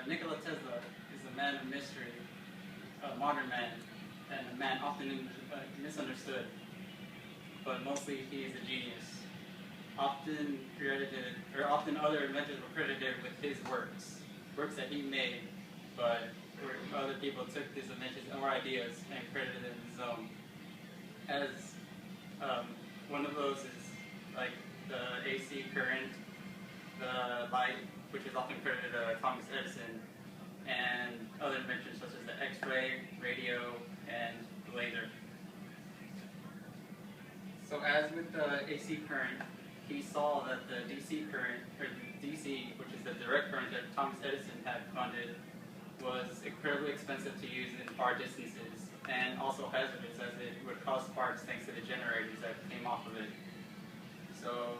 Nikola Tesla is a man of mystery, a modern man, and a man often misunderstood, but mostly he is a genius. Often other inventors were credited with his works that he made, but other people took his inventions or ideas and credited them his own. As one of those is like the AC current, the light, which is often credited to Thomas Edison, and other inventions such as the X-ray, radio, and the laser. So as with the AC current, he saw that the DC current, or DC, which is the direct current that Thomas Edison had funded, was incredibly expensive to use in far distances, and also hazardous as it would cause sparks thanks to the generators that came off of it. So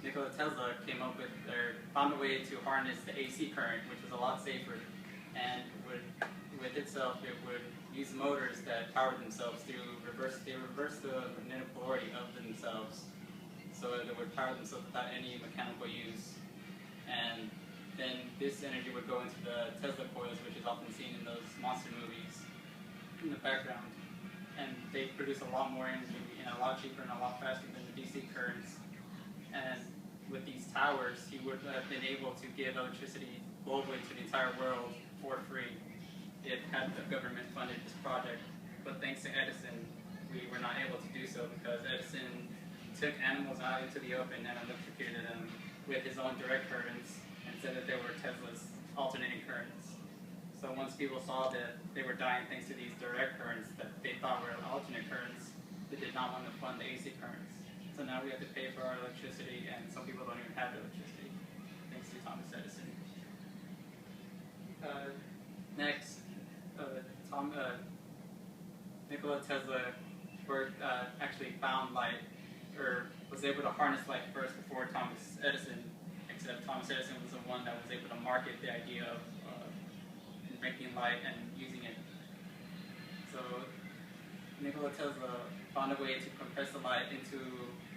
Nikola Tesla found a way to harness the AC current, which was a lot safer, and with itself it would use motors that powered themselves to reverse the magnetic polarity of themselves, so that it would power themselves without any mechanical use. And then this energy would go into the Tesla coils, which is often seen in those monster movies in the background. And they produce a lot more energy and a lot cheaper and a lot faster than the DC currents. And with these towers, he would have been able to give electricity globally to the entire world for free if had the government funded this project. But thanks to Edison, we were not able to do so because Edison took animals out into the open and electrocuted them with his own direct currents and said that they were Tesla's alternating currents. So once people saw that they were dying thanks to these direct currents that they thought were alternate currents, they did not want to fund the AC currents. So now we have to pay for our electricity, and some people don't even have electricity, thanks to Thomas Edison. Next, Nikola Tesla actually found light, or was able to harness light first before Thomas Edison, except Thomas Edison was the one that was able to market the idea of making light and using it. So Nikola Tesla found a way to compress the light into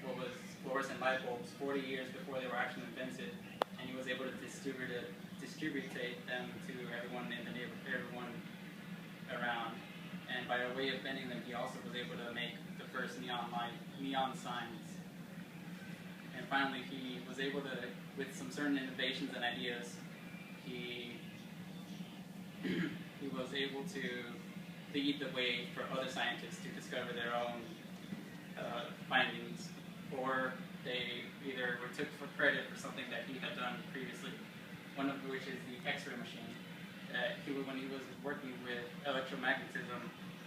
what was fluorescent light bulbs 40 years before they were actually invented, and he was able to distribute them to everyone in the neighborhood, everyone around. And by a way of bending them, he also was able to make the first neon signs. And finally, he was able to, with some certain innovations and ideas, he was able to lead the way for other scientists to discover their own findings, or they either were took for credit for something that he had done previously, one of which is the X-ray machine. When he was working with electromagnetism,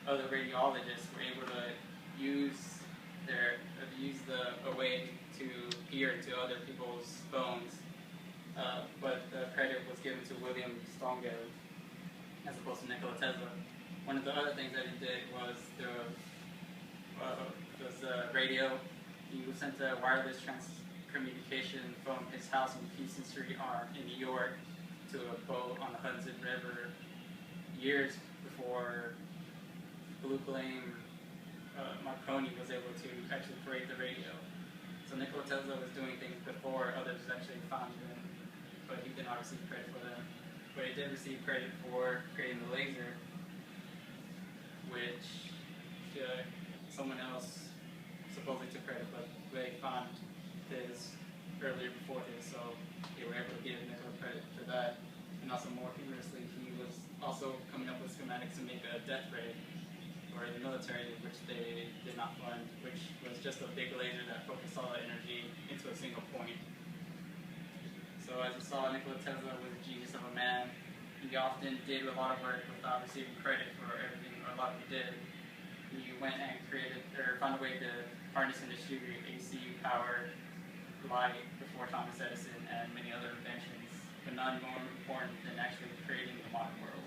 other radiologists were able to use a way to peer into other people's bones, but the credit was given to William Stongale as opposed to Nikola Tesla. One of the other things that he did was the radio. He sent a wireless communication from his house on Houston Street in New York to a boat on the Hudson River years before Blue Flame Marconi was able to actually create the radio. So Nikola Tesla was doing things before others actually found them, but he did not receive credit for them. But he did receive credit for creating the laser, which someone else supposedly took credit, but they found his earlier before his, so they were able to give Nikola credit for that. And also more humorously, he was also coming up with schematics to make a death ray for the military, which they did not fund, which was just a big laser that focused all the energy into a single point. So as you saw, Nikola Tesla was a genius of a man. He often did a lot of work without receiving credit for everything, or a lot he did. He went and found a way to harness and distribute AC power light before Thomas Edison and many other inventions, but none more important than actually creating the modern world.